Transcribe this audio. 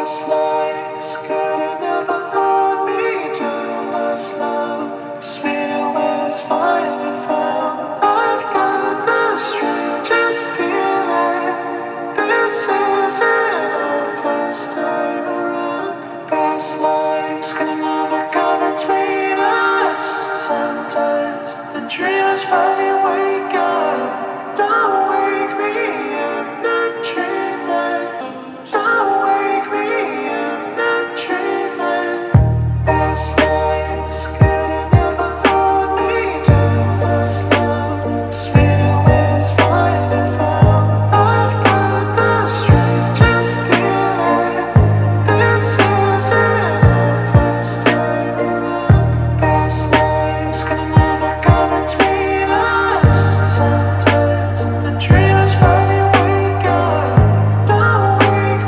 Lies could have never hold me down. Last love, sweeter when it's finally found. I've got the strangest feeling. This isn't our first time.